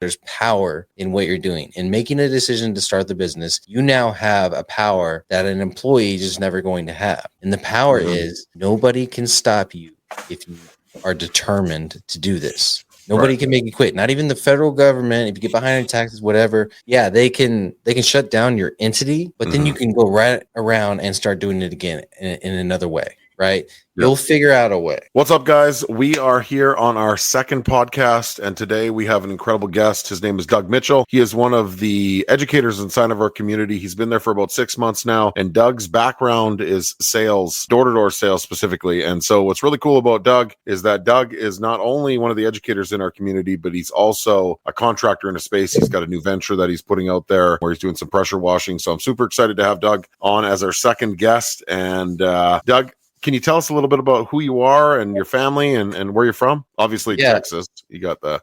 There's power in what you're doing. In making a decision to start the business, you now have a power that an employee is just never going to have. And the power is nobody can stop you if you are determined to do this. Nobody can make you quit. Not even the federal government. If you get behind on taxes, whatever, they can shut down your entity, but then you can go right around and start doing it again in another way. Right? You'll figure out a way. What's up, guys? We are here on our second podcast, and today we have an incredible guest. His name is Doug Mitchell. He is one of the educators inside of our community. He's been there for about 6 months now, and Doug's background is sales, door-to-door sales specifically. And so what's really cool about Doug is that Doug is not only one of the educators in our community, but he's also a contractor in a space. He's got a new venture that he's putting out there where he's doing some pressure washing. So I'm super excited to have Doug on as our second guest. And Doug, can you tell us a little bit about who you are and your family and where you're from? Obviously, Texas. You got the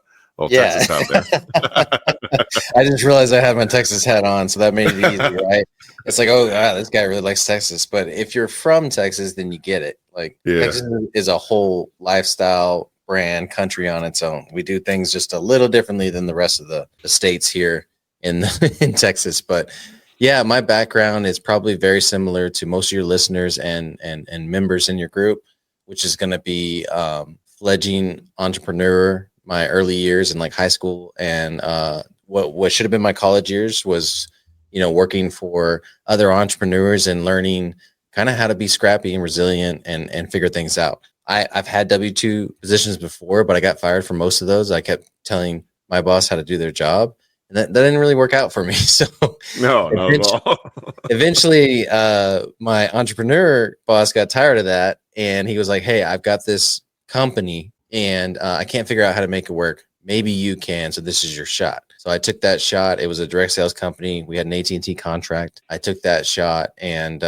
Texas hat there. I just realized I had my Texas hat on, so that made it easy, right? It's like, oh, wow, this guy really likes Texas. But if you're from Texas, then you get it. Like, Texas is a whole lifestyle, brand, country on its own. We do things just a little differently than the rest of the states here in Texas. But yeah, my background is probably very similar to most of your listeners and members in your group, which is going to be fledgling entrepreneur. My early years in like high school and what should have been my college years was, working for other entrepreneurs and learning kind of how to be scrappy and resilient and figure things out. I've had W-2 positions before, but I got fired from most of those. I kept telling my boss how to do their job. And that didn't really work out for me. So no, not at all. Eventually, my entrepreneur boss got tired of that. And he was like, hey, I've got this company and I can't figure out how to make it work. Maybe you can. So this is your shot. So I took that shot. It was a direct sales company. We had an AT&T contract. I took that shot. And,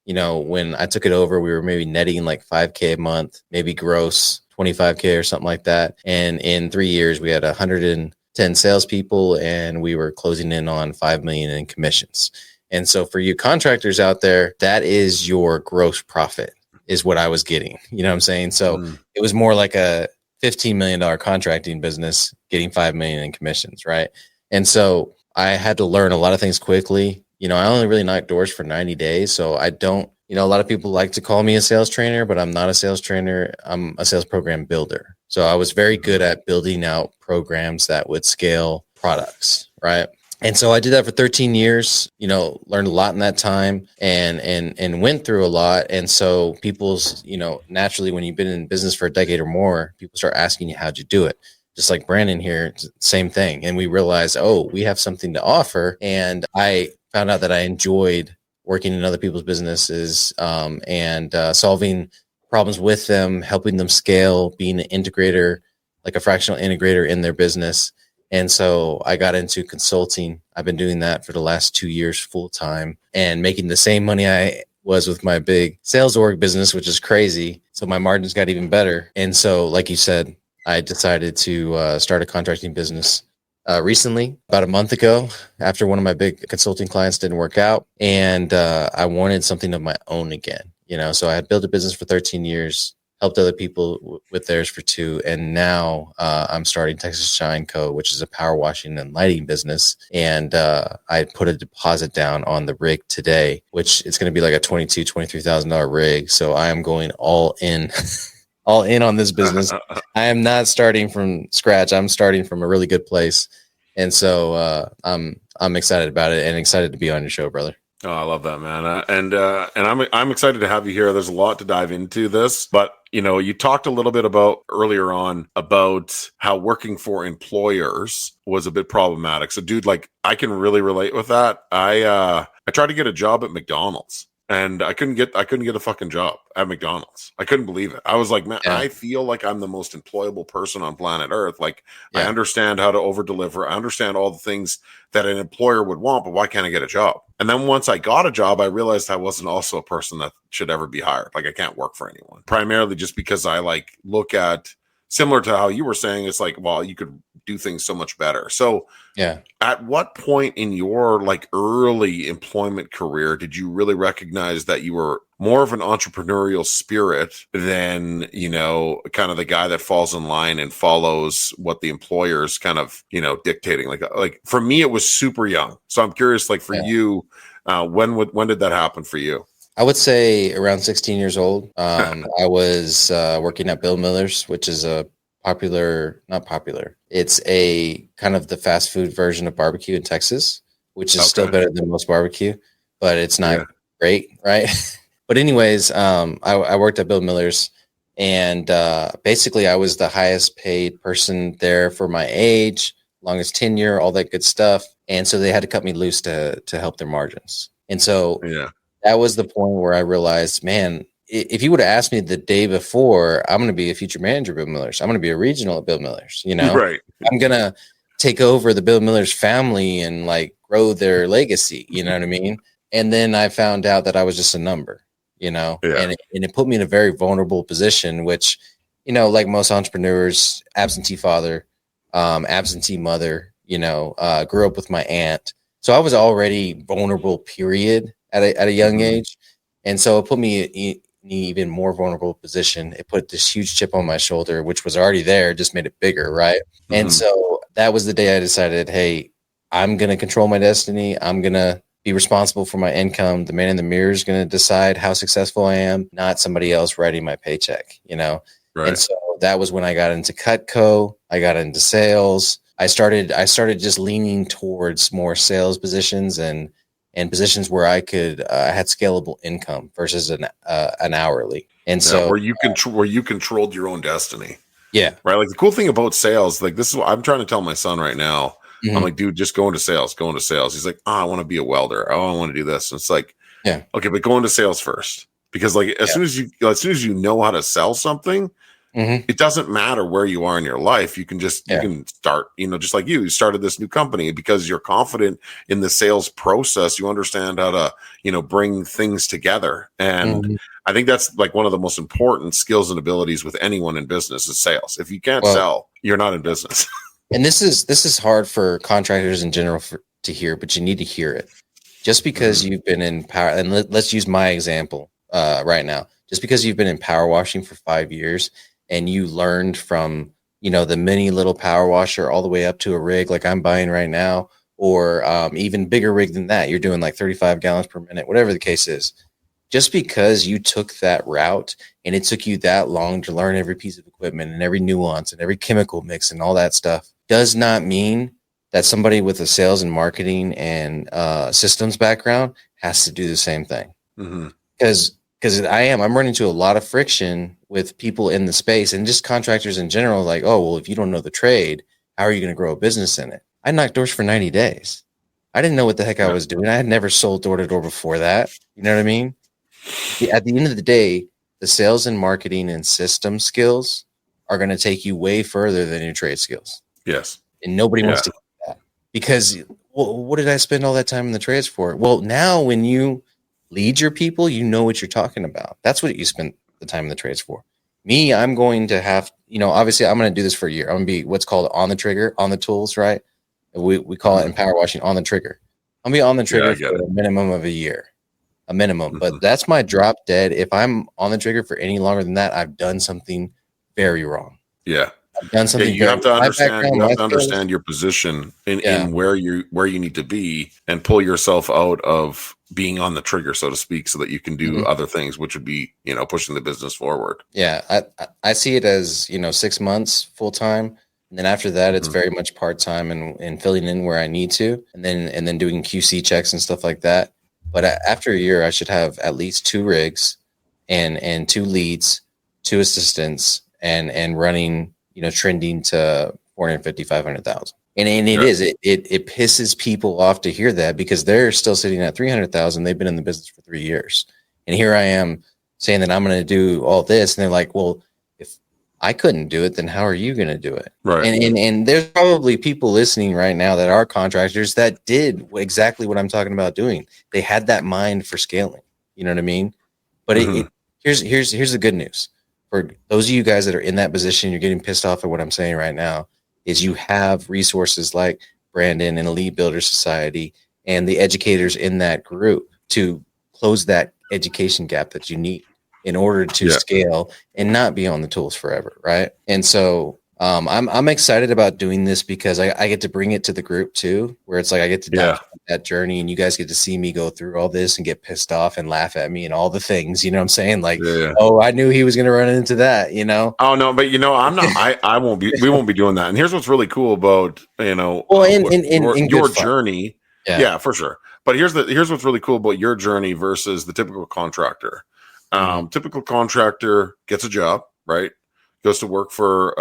when I took it over, we were maybe netting like $5,000 a month, maybe gross $25,000 or something like that. And in 3 years, we had 110 salespeople, and we were closing in on $5 million in commissions. And so for you contractors out there, that is your gross profit is what I was getting. You know what I'm saying? So it was more like a $15 million contracting business getting $5 million in commissions. Right. And so I had to learn a lot of things quickly. I only really knocked doors for 90 days. So I don't, a lot of people like to call me a sales trainer, but I'm not a sales trainer. I'm a sales program builder. So I was very good at building out programs that would scale products, right? And so I did that for 13 years, learned a lot in that time and went through a lot. And so people's, naturally when you've been in business for a decade or more, people start asking you, how'd you do it? Just like Brandon here, same thing. And we realized, we have something to offer. And I found out that I enjoyed working in other people's businesses and solving problems with them, helping them scale, being an integrator, like a fractional integrator in their business. And so I got into consulting. I've been doing that for the last 2 years full time and making the same money I was with my big sales org business, which is crazy. So my margins got even better. And so, like you said, I decided to start a contracting business recently, about a month ago, after one of my big consulting clients didn't work out. And I wanted something of my own again. So I had built a business for 13 years, helped other people with theirs for 2. And now I'm starting Texas Shine Co., which is a power washing and lighting business. And I put a deposit down on the rig today, which is going to be like a $23,000 rig. So I am going all in, all in on this business. I am not starting from scratch. I'm starting from a really good place. And so I'm excited about it and excited to be on your show, brother. Oh, I love that, man. And I'm excited to have you here. There's a lot to dive into this, but you talked a little bit about earlier on about how working for employers was a bit problematic. So dude, like I can really relate with that. I tried to get a job at McDonald's. And I couldn't get a fucking job at McDonald's. I couldn't believe it. I was like, man, I feel like I'm the most employable person on planet Earth. Like I understand how to over deliver. I understand all the things that an employer would want, but why can't I get a job? And then once I got a job, I realized I wasn't also a person that should ever be hired. Like I can't work for anyone, primarily just because I like look at, similar to how you were saying, it's like, well, you could do things so much better. So at what point in your like early employment career did you really recognize that you were more of an entrepreneurial spirit than, you know, kind of the guy that falls in line and follows what the employer's kind of, you know, dictating. Like for me, it was super young. So I'm curious, like for you, when did that happen for you? I would say around 16 years old. I was working at Bill Miller's, which is a not popular. It's a kind of the fast food version of barbecue in Texas, which is still better than most barbecue, but it's not great, right? But anyways, I worked at Bill Miller's, and basically I was the highest paid person there for my age, longest tenure, all that good stuff. And so they had to cut me loose to help their margins. And so that was the point where I realized, man, if you would have asked me the day before, I'm going to be a future manager at Bill Miller's, I'm going to be a regional at Bill Miller's, you know, I'm going to take over the Bill Miller's family and like grow their legacy. You know what I mean? And then I found out that I was just a number, you know, and it put me in a very vulnerable position, which, you know, like most entrepreneurs, absentee father, absentee mother, you know, grew up with my aunt. So I was already vulnerable, period, at a young age. And so it put me in an even more vulnerable position. It put this huge chip on my shoulder, which was already there, just made it bigger, right? And so that was the day I decided, hey, I'm going to control my destiny. I'm going to be responsible for my income. The man in the mirror is going to decide how successful I am, not somebody else writing my paycheck, you know? And so that was when I got into Cutco. I got into sales. I started just leaning towards more sales positions and positions where I could had scalable income versus an hourly. And so where you controlled your own destiny. Yeah. Right. Like the cool thing about sales, like this is what I'm trying to tell my son right now. I'm like, dude, just go into sales. He's like, I want to be a welder. Oh, I want to do this. And it's like, okay, but go into sales first. Because like as soon as you know how to sell something, it doesn't matter where you are in your life. You can just you can start, you know, just like you started this new company because you're confident in the sales process. You understand how to, you know, bring things together. And I think that's like one of the most important skills and abilities with anyone in business is sales. If you can't sell, you're not in business. And this is hard for contractors in general to hear, but you need to hear it. Just because you've been in power, and let's use my example right now. Just because you've been in power washing for 5 years and you learned from, you know, the mini little power washer all the way up to a rig like I'm buying right now, or even bigger rig than that, you're doing like 35 gallons per minute, whatever the case is. Just because you took that route and it took you that long to learn every piece of equipment and every nuance and every chemical mix and all that stuff does not mean that somebody with a sales and marketing and systems background has to do the same thing. Because I'm running into a lot of friction with people in the space and just contractors in general. Like, oh, well, if you don't know the trade, how are you going to grow a business in it? I knocked doors for 90 days. I didn't know what the heck I was doing. I had never sold door to door before that. You know what I mean? At the end of the day, the sales and marketing and system skills are going to take you way further than your trade skills. Yes. And nobody wants to do that because, well, what did I spend all that time in the trades for? Well, now when you lead your people, you know what you're talking about. That's what you spent the time in the trades for. Me, I'm going to have, you know, obviously I'm going to do this for a year. I'm going to be what's called on the trigger, on the tools, right? We call it in power washing on the trigger. I'm going to be on the trigger for a minimum of a year. A minimum, but that's my drop dead. If I'm on the trigger for any longer than that, I've done something very wrong. I've done something. You have to understand. You have to understand your position in where you need to be, and pull yourself out of being on the trigger, so to speak, so that you can do other things, which would be, you know, pushing the business forward. Yeah, I see it as, you know, 6 months full time, and then after that, it's very much part time and filling in where I need to, and then doing QC checks and stuff like that. But after a year, I should have at least 2 rigs and 2 leads, 2 assistants, and running, you know, trending to 450, 500,000. And it pisses people off to hear that because they're still sitting at 300,000. They've been in the business for 3 years. And here I am saying that I'm going to do all this. And they're like, well, if I couldn't do it, then how are you going to do it? Right. And there's probably people listening right now that are contractors that did exactly what I'm talking about doing. They had that mind for scaling. You know what I mean? But here's the good news. For those of you guys that are in that position, you're getting pissed off at what I'm saying right now, is you have resources like Brandon and Elite Builder Society and the educators in that group to close that education gap that you need in order to scale and not be on the tools forever, right? And so I'm excited about doing this because I get to bring it to the group too, where it's like I get to document that journey, and you guys get to see me go through all this and get pissed off and laugh at me and all the things, you know what I'm saying? Like, oh, I knew he was going to run into that, you know? Oh no, but I'm not. I won't be. We won't be doing that. And here's what's really cool about Well, in your good fun. journey. Yeah, for sure. But here's what's really cool about your journey versus the typical contractor. Typical contractor gets a job, right? Goes to work for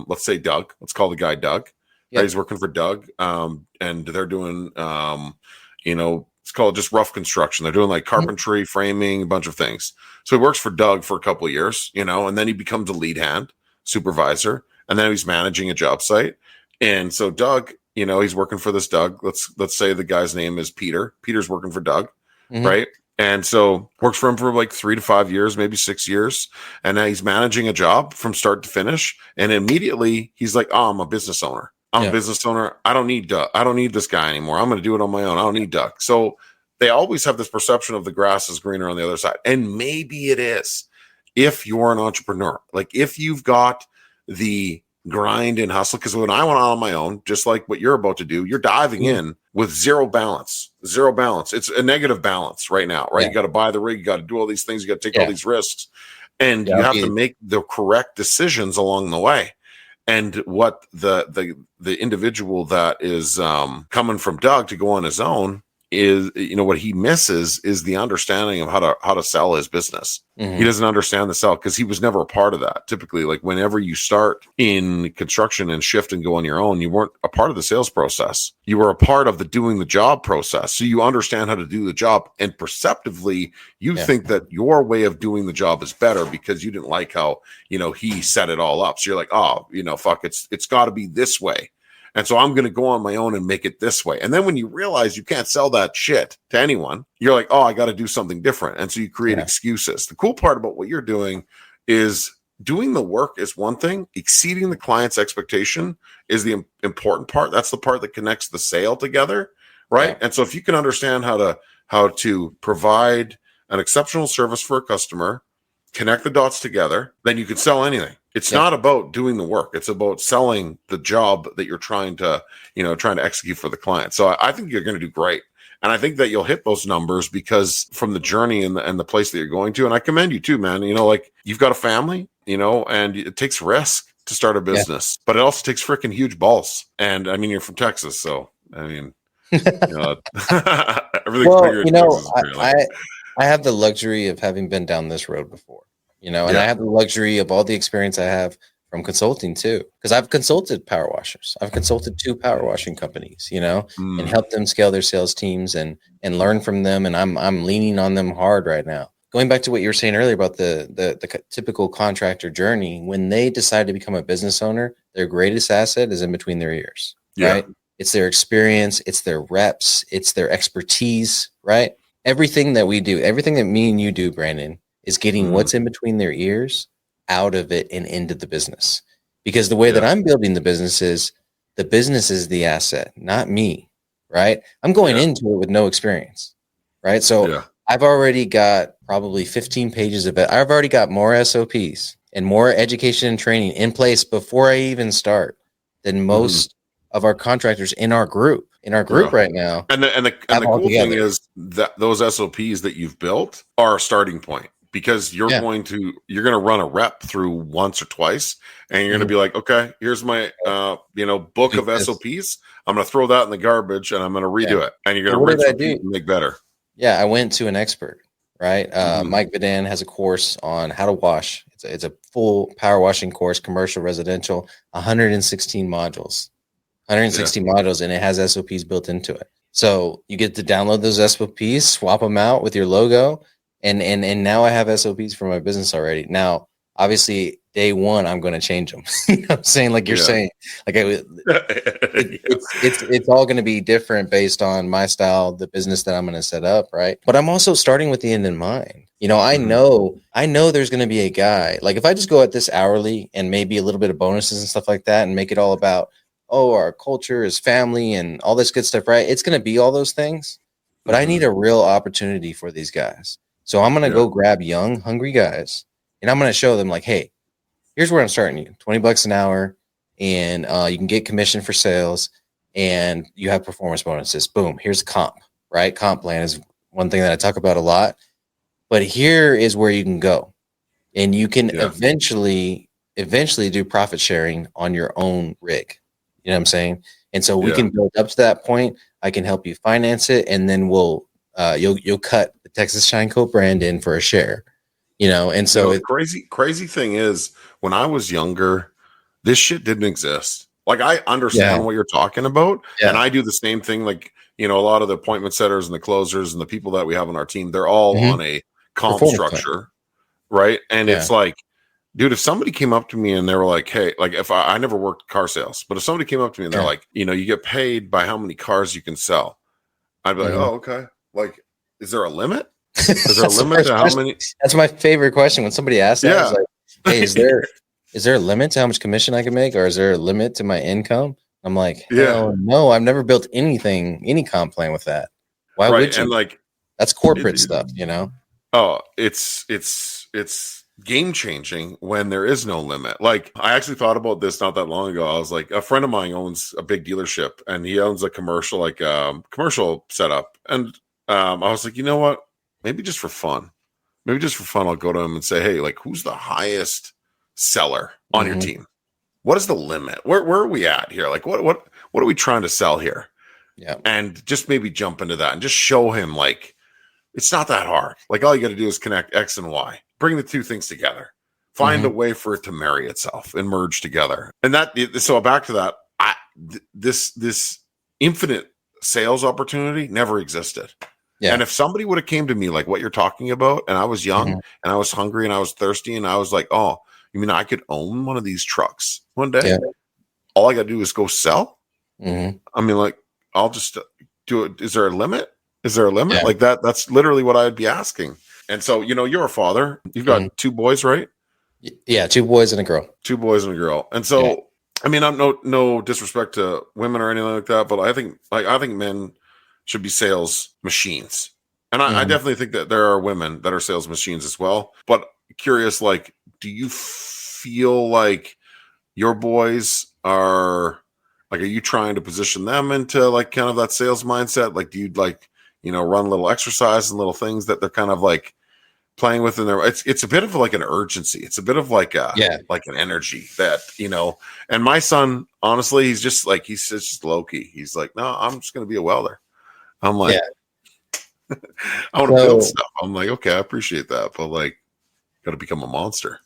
let's say Doug. Let's call the guy Doug. Right? He's working for Doug, and they're doing it's called just rough construction. They're doing like carpentry, framing, a bunch of things. So he works for Doug for a couple of years, and then he becomes a lead hand supervisor, and then he's managing a job site. And so Doug, he's working for this Doug. Let's say the guy's name is Peter. Peter's working for Doug, right? And so works for him for like 3 to 5 years, maybe 6 years. And now he's managing a job from start to finish. And immediately he's like, oh, I'm a business owner. I'm a business owner. I don't need Doug. I don't need this guy anymore. I'm going to do it on my own. I don't need Doug. So they always have this perception of the grass is greener on the other side. And maybe it is if you're an entrepreneur. Like if you've got the grind and hustle, because when I went on my own, just like what you're about to do, you're diving in with zero balance. It's a negative balance right now, right? You got to buy the rig, you got to do all these things, you got to take all these risks, and you have to make the correct decisions along the way. And what the individual that is coming from Doug to go on his own is, what he misses is the understanding of how to sell his business. He doesn't understand the sell because he was never a part of that. Typically, like whenever you start in construction and shift and go on your own, you weren't a part of the sales process. You were a part of the doing the job process. So you understand how to do the job, and perceptively you think that your way of doing the job is better because you didn't like how, he set it all up. So you're like, oh, fuck, it's got to be this way. And so I'm going to go on my own and make it this way. And then when you realize you can't sell that shit to anyone, you're like, oh, I got to do something different. And so you create excuses. The cool part about what you're doing is doing the work is one thing. Exceeding the client's expectation is the important part. That's the part that connects the sale together, right? Yeah. And so if you can understand how to provide an exceptional service for a customer, connect the dots together, then you could sell anything. It's not about doing the work. It's about selling the job that you're trying to execute for the client. So I think you're going to do great. And I think that you'll hit those numbers because from the journey and the place that you're going to, and I commend you too, man, like you've got a family, and it takes risk to start a business, but it also takes freaking huge balls. And I mean, you're from Texas. So, I mean, everything's bigger in Texas. I have the luxury of having been down this road before, and I have the luxury of all the experience I have from consulting too, because I've consulted power washers. I've consulted 2 power washing companies, and helped them scale their sales teams and learn from them. And I'm leaning on them hard right now. Going back to what you were saying earlier about the typical contractor journey, when they decide to become a business owner, their greatest asset is in between their ears, right? It's their experience, it's their reps, it's their expertise, right? Everything that we do, everything that me and you do, Brandon, is getting what's in between their ears out of it and into the business. Because the way that I'm building the business is the asset, not me, right? I'm going into it with no experience, right? So I've already got probably 15 pages of it. I've already got more SOPs and more education and training in place before I even start than most of our contractors in our group right now. And the cool thing is that those SOPs that you've built are a starting point, because you're going to run a rep through once or twice, and you're going to be like, okay, here's my book of SOPs. I'm going to throw that in the garbage and I'm going to redo it. And you're going to rinse, repeat, and make better. Yeah, I went to an expert, right? Mike Vidan has a course on how to wash. It's a full power washing course, commercial, residential, 116 modules. 160 modules, and it has SOPs built into it. So you get to download those SOPs, swap them out with your logo, and now I have SOPs for my business already. Now, obviously, day one, I'm going to change them. You know what I'm saying? Like you're saying, like it's all going to be different based on my style, the business that I'm going to set up, right? But I'm also starting with the end in mind. I know there's going to be a guy, like if I just go at this hourly and maybe a little bit of bonuses and stuff like that and make it all about, our culture is family and all this good stuff, right? It's going to be all those things, but I need a real opportunity for these guys. So I'm going to go grab young, hungry guys, and I'm going to show them like, hey, here's where I'm starting you, $20 an hour, and you can get commission for sales, and you have performance bonuses. Boom, here's comp, right? Comp plan is one thing that I talk about a lot, but here is where you can go, and you can eventually do profit sharing on your own rig. You know what I'm saying? And so we can build up to that point. I can help you finance it, and then you'll cut the Texas Shine Coat brand in for a share. And so crazy thing is, when I was younger, this shit didn't exist. Like, I understand what you're talking about, and I do the same thing. Like, a lot of the appointment setters and the closers and the people that we have on our team, they're all on a comp structure, right? And it's like, dude, if somebody came up to me and they were like, hey, like, if I never worked car sales, but if somebody came up to me and they're like, you get paid by how many cars you can sell, I'd be like, oh, okay. Like, is there a limit? Is there a limit to how many? That's my favorite question when somebody asks that. It's like, hey, is there a limit to how much commission I can make, or is there a limit to my income? I'm like, hell no, I've never built any comp plan with that. Why would you? And like, that's corporate stuff, Oh, it's game changing when there is no limit. Like, I actually thought about this not that long ago. I was like, a friend of mine owns a big dealership, and he owns a commercial commercial setup. And I was like, you know what? Maybe just for fun, I'll go to him and say, hey, like, who's the highest seller on your team? What is the limit? Where are we at here? Like, what are we trying to sell here? Yeah. And just maybe jump into that and just show him, like, it's not that hard. Like, all you got to do is connect X and Y, bring the two things together, find a way for it to marry itself and merge together. And so back to that, this infinite sales opportunity never existed. Yeah. And if somebody would have came to me like what you're talking about, and I was young and I was hungry and I was thirsty, and I was like, oh, you mean I could own one of these trucks one day? Yeah. All I got to do is go sell. I mean, like, I'll just do it. Is there a limit? Yeah. Like that? That's literally what I'd be asking. And so, you're a father. You've got two boys, right? Yeah, 2 boys and a girl. 2 boys and a girl. And so, I mean, I'm no disrespect to women or anything like that, but I think men should be sales machines. And I definitely think that there are women that are sales machines as well. But curious, like, do you feel like your boys are you trying to position them into like kind of that sales mindset? Like, do you like, run little exercise and little things that they're kind of like playing with in their, it's a bit of like an urgency. It's a bit of like like an energy that, and my son, honestly, he's just low key. He's like, no, I'm just going to be a welder. I'm like, I want to build stuff. I'm like, okay, I appreciate that, but like, got to become a monster.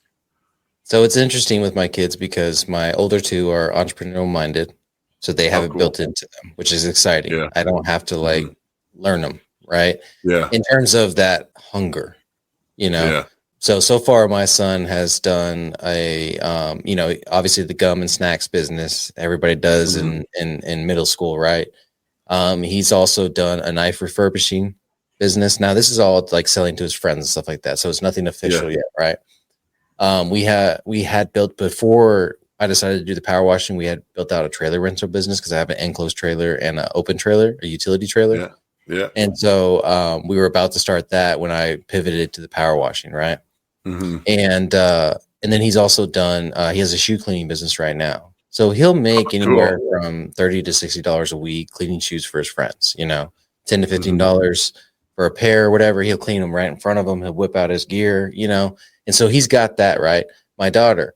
So it's interesting with my kids because my older 2 are entrepreneurial minded, so they have it built into them, which is exciting. Yeah. I don't have to like learn them, right? Yeah. In terms of that hunger, Yeah. So far, my son has done obviously the gum and snacks business everybody does in middle school, right? He's also done a knife refurbishing business. Now, this is all like selling to his friends and stuff like that. So it's nothing official yet, right? We had built, before I decided to do the power washing, we had built out a trailer rental business because I have an enclosed trailer and an open trailer, a utility trailer. Yeah. And so we were about to start that when I pivoted to the power washing, right? And then he's also done, he has a shoe cleaning business right now. So he'll make anywhere from $30 to $60 a week cleaning shoes for his friends, $10 to $15 for a pair or whatever. He'll clean them right in front of him. He'll whip out his gear, and so he's got that, right? My daughter,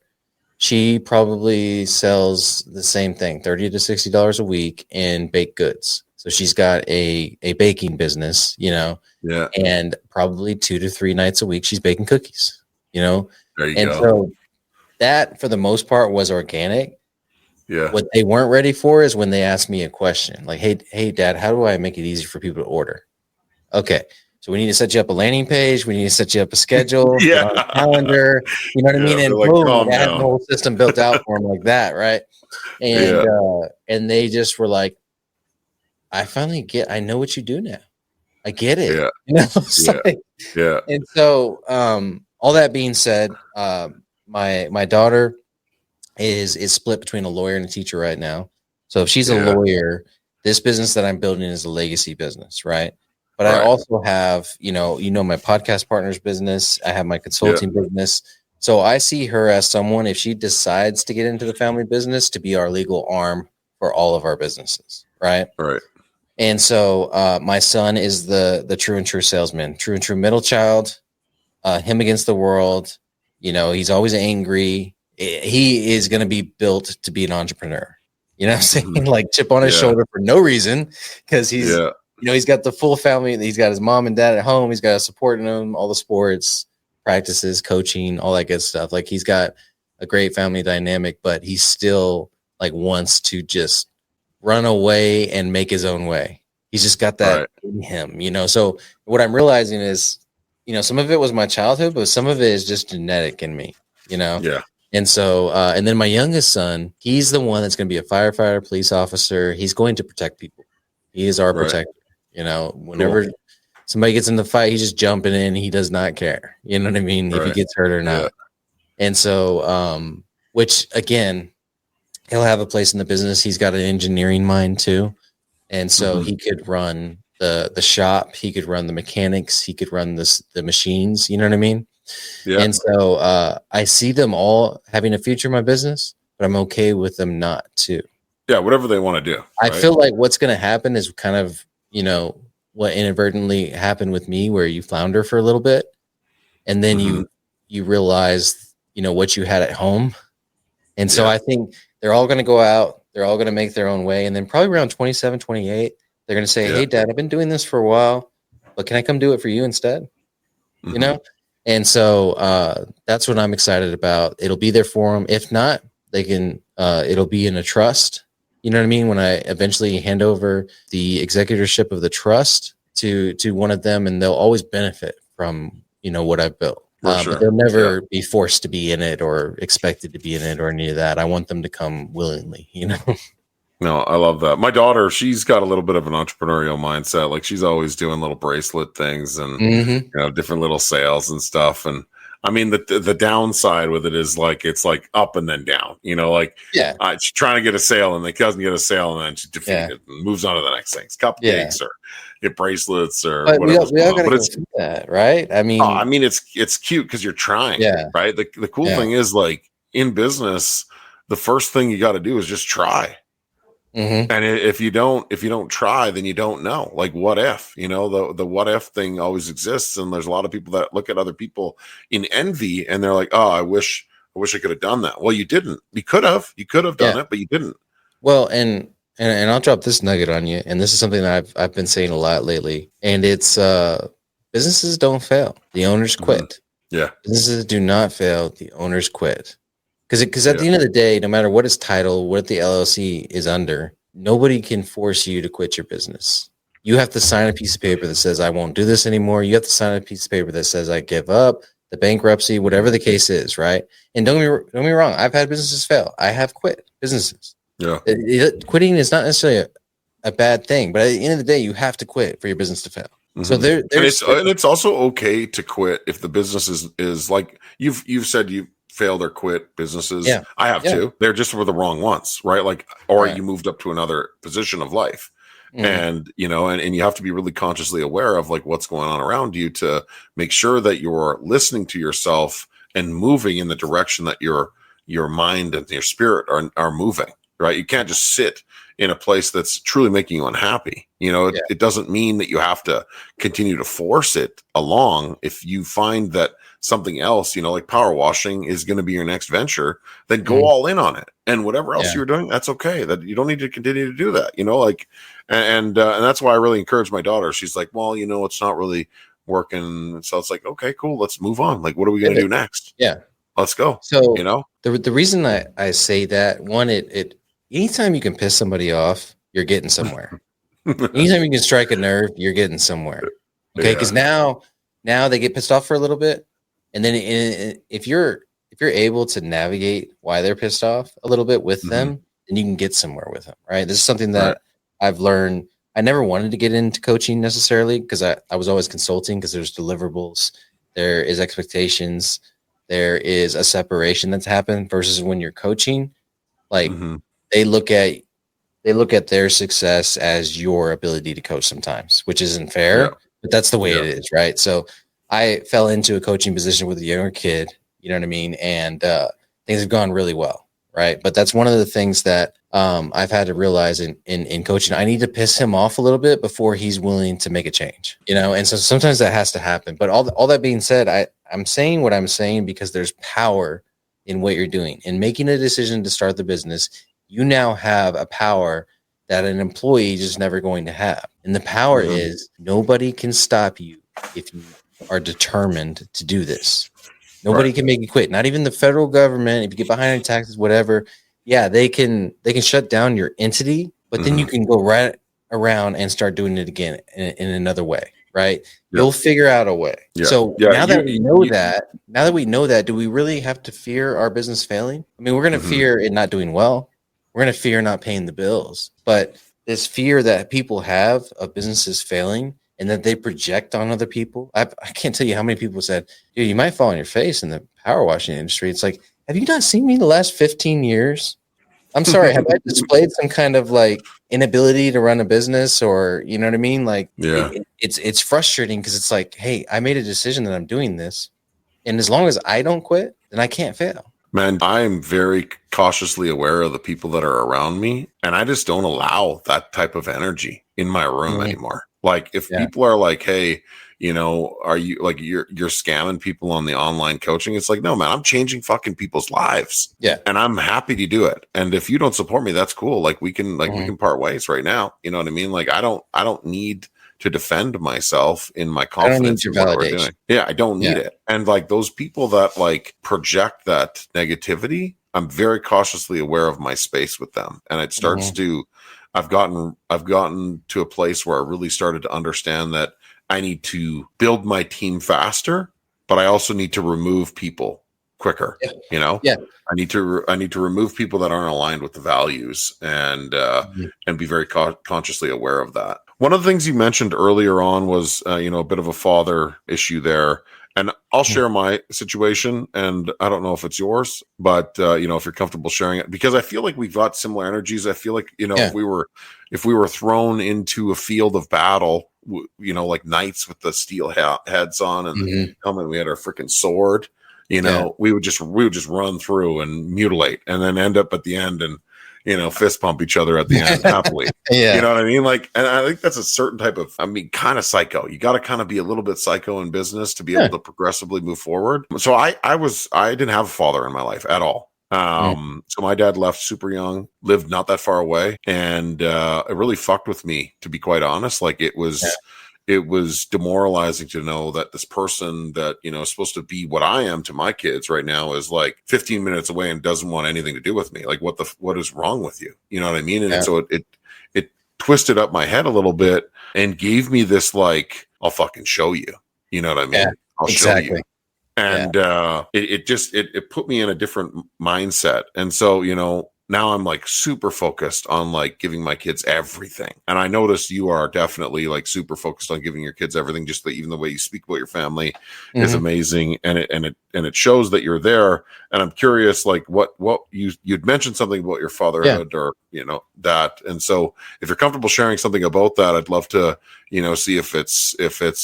she probably sells the same thing, $30 to $60 a week in baked goods. So she's got a baking business, and probably 2 to 3 nights a week she's baking cookies, There you go. So that, for the most part, was organic. Yeah. What they weren't ready for is when they asked me a question like, hey, Dad, how do I make it easy for people to order? Okay, so we need to set you up a landing page. We need to set you up a schedule, on a calendar. You know what I mean? And like, boom, I had the whole system built out for them like that, right? And and they just were like, I know what you do now. I get it. Yeah. And so, all that being said, my daughter is split between a lawyer and a teacher right now. So if she's a lawyer, this business that I'm building is a legacy business, right? but I also have, my podcast partner's business. I have my consulting business. So I see her as someone, if she decides to get into the family business, to be our legal arm for all of our businesses. Right. Right. And so my son is the true and true salesman, true and true middle child, him against the world. He's always angry. He is going to be built to be an entrepreneur. You know what I'm saying? Mm-hmm. Like chip on his shoulder for no reason, because he's he's got the full family. He's got his mom and dad at home. He's got us supporting him, all the sports practices, coaching, all that good stuff. Like he's got a great family dynamic, but he still like wants to just run away and make his own way. He's just got that in him, So what I'm realizing is, some of it was my childhood, but some of it is just genetic in me, Yeah. And so, and then my youngest son, he's the one that's going to be a firefighter, police officer. He's going to protect people. He is our protector. Whenever somebody gets in the fight, he's just jumping in. He does not care. You know what I mean? If he gets hurt or not. And so, which again, he'll have a place in the business. He's got an engineering mind too. And so he could run the shop. He could run the mechanics. He could run the machines. You know what I mean? Yeah. And so I see them all having a future in my business, but I'm okay with them not to. Yeah, whatever they want to do. I feel like what's going to happen is kind of, what inadvertently happened with me, where you flounder for a little bit, and then you realize, what you had at home. And so I think they're all going to go out. They're all going to make their own way. And then probably around 27, 28, they're going to say, hey, Dad, I've been doing this for a while, but can I come do it for you instead? And so that's what I'm excited about. It'll be there for them. If not, they can, it'll be in a trust. You know what I mean? When I eventually hand over the executorship of the trust to one of them, and they'll always benefit from, what I've built. But they'll never be forced to be in it or expected to be in it or any of that. I want them to come willingly, No, I love that. My daughter, she's got a little bit of an entrepreneurial mindset. Like she's always doing little bracelet things and different little sales and stuff. And I mean, the downside with it is like it's like up and then down. She's trying to get a sale and they doesn't get a sale, and then she's defeated and moves on to the next things, cupcakes or get bracelets or whatever. We all gotta go through that, right? I mean, it's cute because you're trying, right? The cool thing is, like in business, the first thing you got to do is just try. And if you don't try, then you don't know. Like, what if, the what if thing always exists. And there's a lot of people that look at other people in envy and they're like, oh, I wish I could have done that. Well, you didn't. You could have done it, but you didn't. Well, and I'll drop this nugget on you. And this is something that I've been saying a lot lately. And it's businesses don't fail. The owners quit. Yeah. Businesses do not fail. The owners quit. Because at the end of the day, no matter what its title, what the LLC is under, nobody can force you to quit your business. You have to sign a piece of paper that says, I won't do this anymore. You have to sign a piece of paper that says, I give up, the bankruptcy, whatever the case is, right? And don't get me wrong, I've had businesses fail. I have quit businesses. Yeah. Quitting is not necessarily a bad thing, but at the end of the day, you have to quit for your business to fail. So it's also okay to quit if the business is like you've said you failed or quit businesses. Yeah. I have too. They're just for the wrong ones, right? Like, or you moved up to another position of life. And, and you have to be really consciously aware of like what's going on around you to make sure that you're listening to yourself and moving in the direction that your mind and your spirit are moving, right? You can't just sit in a place that's truly making you unhappy. It doesn't mean that you have to continue to force it along. If you find that something else, like power washing is going to be your next venture, then go all in on it. And whatever else you're doing, that's okay. That you don't need to continue to do that, and that's why I really encourage my daughter. She's like, well, it's not really working. So it's like, okay, cool. Let's move on. Like, what are we going to do next? Yeah. Let's go. So, the reason I say that, one, it anytime you can piss somebody off, you're getting somewhere. Anytime you can strike a nerve, you're getting somewhere. Okay. Because now they get pissed off for a little bit. And then if you're able to navigate why they're pissed off a little bit with them, then you can get somewhere with them, right? This is something that I've learned. I never wanted to get into coaching necessarily because I was always consulting, because there's deliverables, there is expectations, there is a separation that's happened versus when you're coaching. Like they look at they look at their success as your ability to coach sometimes, which isn't Yeah. fair, but that's the way Yeah. it is, right? So I fell into a coaching position with a younger kid, you know what I mean? And things have gone really well, right? But that's one of the things that I've had to realize in coaching. I need to piss him off a little bit before he's willing to make a change, you know? And so sometimes that has to happen. But all that being said, I'm saying what I'm saying because there's power in what you're doing. In making a decision to start the business, you now have a power that an employee is just never going to have. And the power is nobody can stop you if you are determined to do this. Nobody can make you quit. Not even the federal government. If you get behind on taxes, whatever, yeah, they can shut down your entity, but then you can go right around and start doing it again in another way, right? You'll figure out a way. So now that we know that, do we really have to fear our business failing? I mean, we're going to fear it not doing well. We're going to fear not paying the bills. But this fear that people have of businesses failing and that they project on other people. I can't tell you how many people said, dude, you might fall on your face in the power washing industry. It's like, have you not seen me the last 15 years? I'm sorry. Have I displayed some kind of like inability to run a business, or, you know what I mean? Like, it's frustrating because it's like, hey, I made a decision that I'm doing this. And as long as I don't quit, then I can't fail. Man, I'm very cautiously aware of the people that are around me, and I just don't allow that type of energy in my room anymore. Like, if people are like, hey, you know, are you like, you're scamming people on the online coaching? It's like, no, man, I'm changing fucking people's lives. Yeah. And I'm happy to do it. And if you don't support me, that's cool. Like, we can part ways right now. You know what I mean? Like, I don't need to defend myself in my confidence in what we're doing. Yeah, I don't need it. And like those people that like project that negativity, I'm very cautiously aware of my space with them. And it starts to, I've gotten to a place where I really started to understand that I need to build my team faster, but I also need to remove people quicker. You know, I need to remove people that aren't aligned with the values, and be very consciously aware of that. One of the things you mentioned earlier on was, you know, a bit of a father issue there. And I'll share my situation, and I don't know if it's yours, but, you know, if you're comfortable sharing it, because I feel like we've got similar energies. I feel like, you know, if we were thrown into a field of battle, you know, like knights with the steel heads on and the helmet, we had our freaking sword, you know, we would just run through and mutilate and then end up at the end and, you know, fist pump each other at the end happily. You know what I mean? Like, and I think that's a certain type of, I mean, kind of psycho. You got to kind of be a little bit psycho in business to be able to progressively move forward. So I didn't have a father in my life at all. So my dad left super young, lived not that far away. And, it really fucked with me, to be quite honest. Like, it was demoralizing to know that this person that, you know, is supposed to be what I am to my kids right now is like 15 minutes away and doesn't want anything to do with me. Like, what is wrong with you? You know what I mean? And so it twisted up my head a little bit and gave me this, like, I'll fucking show you, you know what I mean? I'll show you. And, it put me in a different mindset. And so, you know, now I'm like super focused on like giving my kids everything. And I notice you are definitely like super focused on giving your kids everything. Just even the way you speak about your family is amazing. And it shows that you're there. And I'm curious, like what you'd mentioned something about your fatherhood or, you know, that. And so if you're comfortable sharing something about that, I'd love to, you know, see if it's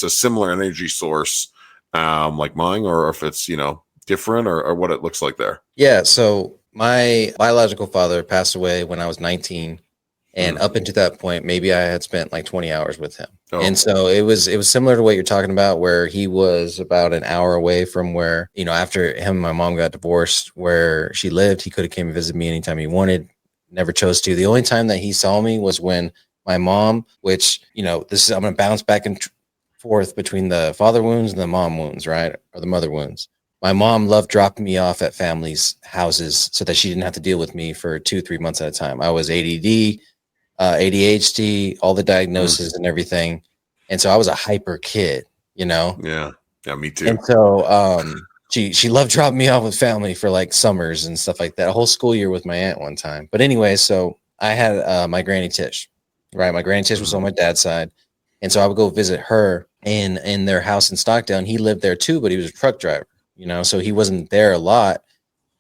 a similar energy source, like mine, or if it's, you know, different or what it looks like there. Yeah. So my biological father passed away when I was 19, and up until that point, maybe I had spent like 20 hours with him. And so it was similar to what you're talking about, where he was about an hour away from where, you know, after him and my mom got divorced, where she lived, he could have came and visit me anytime he wanted, never chose to. The only time that he saw me was when my mom, which, you know, I'm going to bounce back and forth between the father wounds and the mom wounds, right? Or the mother wounds. My mom loved dropping me off at families' houses so that she didn't have to deal with me for 2-3 months at a time. I was ADD, ADHD, all the diagnoses and everything. And so I was a hyper kid, you know? Yeah, me too. And so she loved dropping me off with family for like summers and stuff like that. A whole school year with my aunt one time. But anyway, so I had my Granny Tish, right? My Granny Tish was on my dad's side. And so I would go visit her in their house in Stockton. He lived there too, but he was a truck driver. You know, so he wasn't there a lot,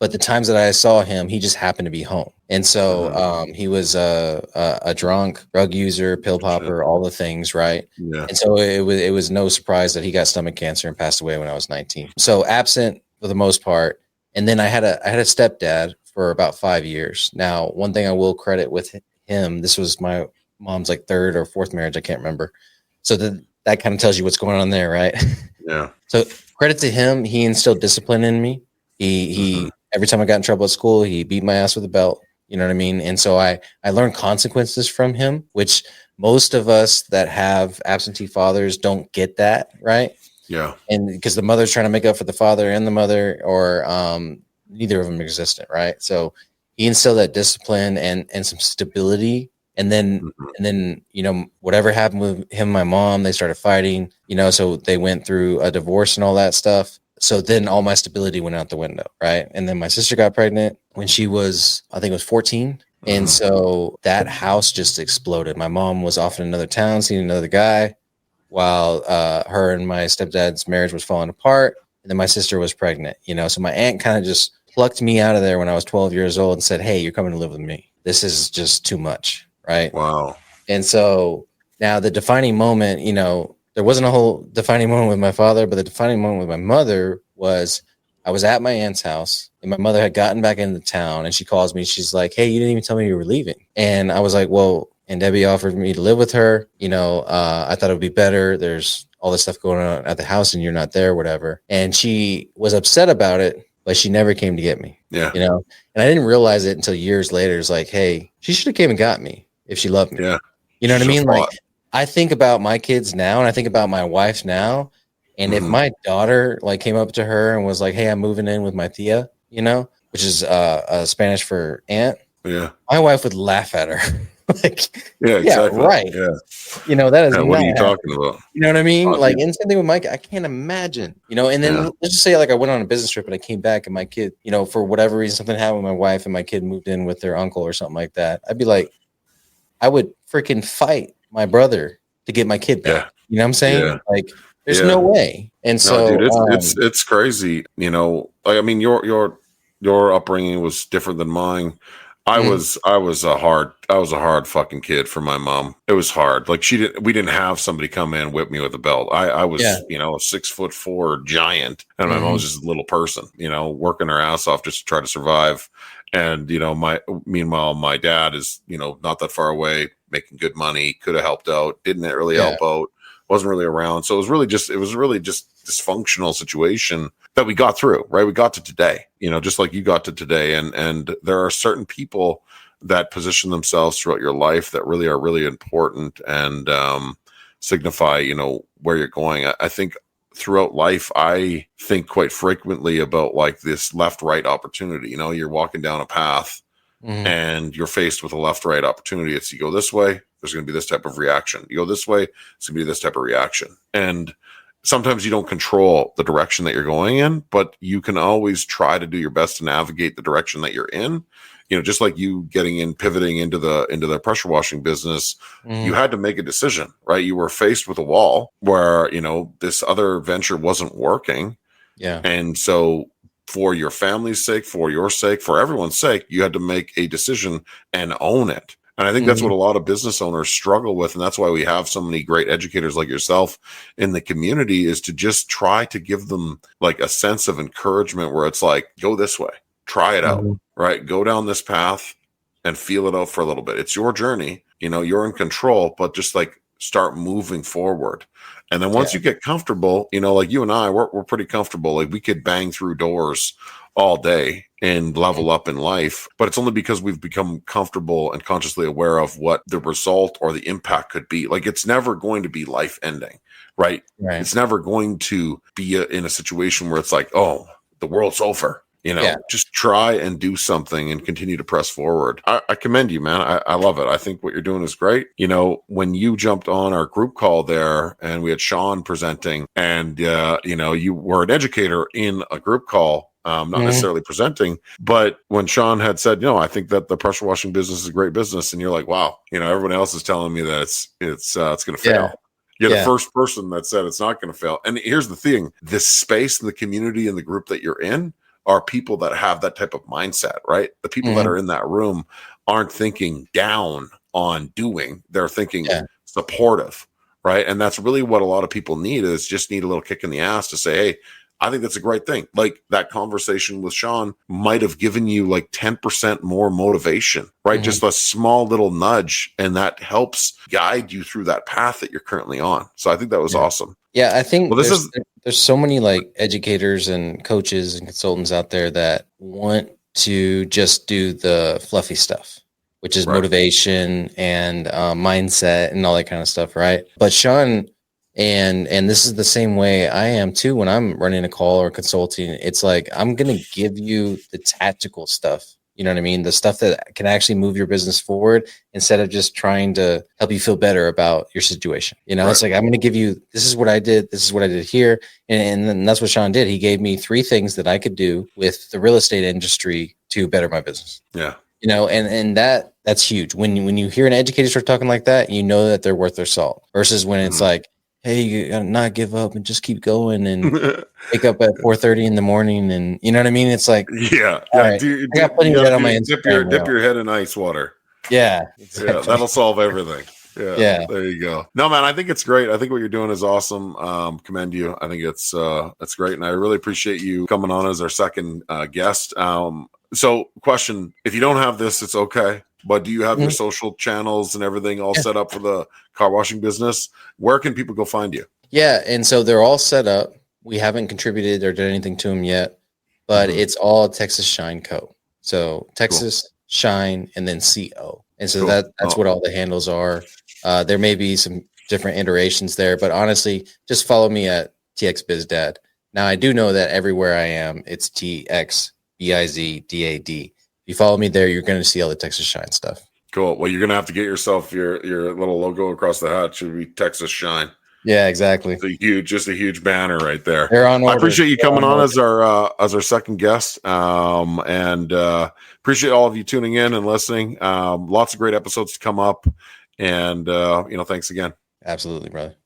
but the times that I saw him, he just happened to be home. And so he was a drunk, drug user, pill popper, all the things, right? Yeah. And so it was no surprise that he got stomach cancer and passed away when I was 19. So absent for the most part. And then I had a stepdad for about 5 years. Now, one thing I will credit with him, this was my mom's like third or fourth marriage, I can't remember. So that kind of tells you what's going on there, right? Yeah. So credit to him, he instilled discipline in me. He every time I got in trouble at school, he beat my ass with a belt. You know what I mean? And so I learned consequences from him, which most of us that have absentee fathers don't get that, right? Yeah. And because the mother's trying to make up for the father and the mother, or neither of them existent, right? So he instilled that discipline and some stability. And then, you know, whatever happened with him and my mom, they started fighting, you know, so they went through a divorce and all that stuff. So then all my stability went out the window, right? And then my sister got pregnant when she was, I think it was 14. And so that house just exploded. My mom was off in another town, seeing another guy, while her and my stepdad's marriage was falling apart. And then my sister was pregnant, you know, so my aunt kind of just plucked me out of there when I was 12 years old and said, hey, you're coming to live with me. This is just too much, right? Wow. And so now the defining moment, you know, there wasn't a whole defining moment with my father, but the defining moment with my mother was I was at my aunt's house and my mother had gotten back into town and she calls me. She's like, hey, you didn't even tell me you were leaving. And I was like, well, and Debbie offered me to live with her. You know, I thought it would be better. There's all this stuff going on at the house and you're not there, whatever. And she was upset about it, but she never came to get me. Yeah. You know, and I didn't realize it until years later. It's like, hey, she should have came and got me if she loved me. Yeah. You know what I mean? Like, I think about my kids now and I think about my wife now. And if my daughter like came up to her and was like, hey, I'm moving in with my tia, you know, which is Spanish for aunt. Yeah. My wife would laugh at her. Like, yeah, exactly. Yeah, right. Yeah. You know, that is What are you talking about? You know what I mean? Like, and same thing with Mike. I can't imagine, you know, and then let's just say like I went on a business trip and I came back and my kid, you know, for whatever reason, something happened with my wife and my kid moved in with their uncle or something like that. I'd be like, I would freaking fight my brother to get my kid back. Yeah. You know what I'm saying? Yeah. Like, there's no way. And so, dude, it's crazy. You know, like, I mean, your upbringing was different than mine. I was a hard fucking kid for my mom. It was hard. Like we didn't have somebody come in and whip me with a belt. I was, you know, a 6'4" giant, and my mom was just a little person, you know, working her ass off just to try to survive. And, you know, meanwhile, my dad is, you know, not that far away, making good money, could have helped out, didn't really help out, wasn't really around. So it was really just dysfunctional situation that we got through, right? We got to today, you know, just like you got to today. And there are certain people that position themselves throughout your life that really are really important and signify, you know, where you're going. I think throughout life, I think quite frequently about like this left-right opportunity. You know, you're walking down a path and you're faced with a left-right opportunity. It's you go this way, there's going to be this type of reaction. You go this way, it's going to be this type of reaction. And sometimes you don't control the direction that you're going in, but you can always try to do your best to navigate the direction that you're in. You know, just like you pivoting into the pressure washing business, you had to make a decision, right? You were faced with a wall where, you know, this other venture wasn't working. Yeah. And so for your family's sake, for your sake, for everyone's sake, you had to make a decision and own it. And I think that's what a lot of business owners struggle with. And that's why we have so many great educators like yourself in the community, is to just try to give them like a sense of encouragement where it's like, go this way, try it out, right? Go down this path and feel it out for a little bit. It's your journey, you know, you're in control, but just like start moving forward. And then once you get comfortable, you know, like you and I, we're pretty comfortable. Like we could bang through doors all day and level up in life, but it's only because we've become comfortable and consciously aware of what the result or the impact could be. Like it's never going to be life ending, right? It's never going to be in a situation where it's like, oh, the world's over. You know, just try and do something and continue to press forward. I commend you, man. I love it. I think what you're doing is great. You know, when you jumped on our group call there and we had Sean presenting and, you know, you were an educator in a group call, not necessarily presenting, but when Sean had said, you know, I think that the pressure washing business is a great business. And you're like, wow, you know, everyone else is telling me that it's going to fail. You're the first person that said it's not going to fail. And here's the thing, this space and the community and the group that you're in are people that have that type of mindset, right? The people that are in that room aren't thinking down on doing, they're thinking supportive, right? And that's really what a lot of people need, is just need a little kick in the ass to say, hey, I think that's a great thing. Like that conversation with Sean might have given you like 10% more motivation, right? Just a small little nudge, and that helps guide you through that path that you're currently on. So I think that was awesome. Yeah, I think Well, there's so many like educators and coaches and consultants out there that want to just do the fluffy stuff, which is motivation and mindset and all that kind of stuff, right? But Sean, and this is the same way I am too when I'm running a call or consulting. It's like I'm gonna give you the tactical stuff. You know what I mean? The stuff that can actually move your business forward instead of just trying to help you feel better about your situation. You know, it's like, I'm going to give you, this is what I did. This is what I did here. And then that's what Sean did. He gave me 3 things that I could do with the real estate industry to better my business. Yeah. You know, and that's huge. When you hear an educator start talking like that, you know that they're worth their salt, versus when it's like, hey, you gotta not give up and just keep going and wake up at 4:30 in the morning, and you know what I mean? It's like, right. I got plenty of that on my Instagram. Dip your head in ice water. Yeah, exactly. Yeah, that'll solve everything. Yeah. There you go. No, man, I think it's great. I think what you're doing is awesome. Commend you. I think it's great, and I really appreciate you coming on as our second guest. So, question: if you don't have this, it's okay. But do you have your social channels and everything all set up for the car washing business? Where can people go find you? Yeah, and so they're all set up. We haven't contributed or done anything to them yet, but it's all Texas Shine Co. So Texas Shine and then CO. And so that's what all the handles are. There may be some different iterations there, but honestly, just follow me at TXBizDad. Now, I do know that everywhere I am, it's TXBIZDAD. If you follow me there, you're going to see all the Texas Shine stuff. Cool. Well, you're going to have to get yourself your little logo across the hat. Should be Texas Shine. Yeah, exactly. Just a huge banner right there. They're on order. I appreciate you coming on as our second guest, and appreciate all of you tuning in and listening. Lots of great episodes to come up, and thanks again. Absolutely, brother.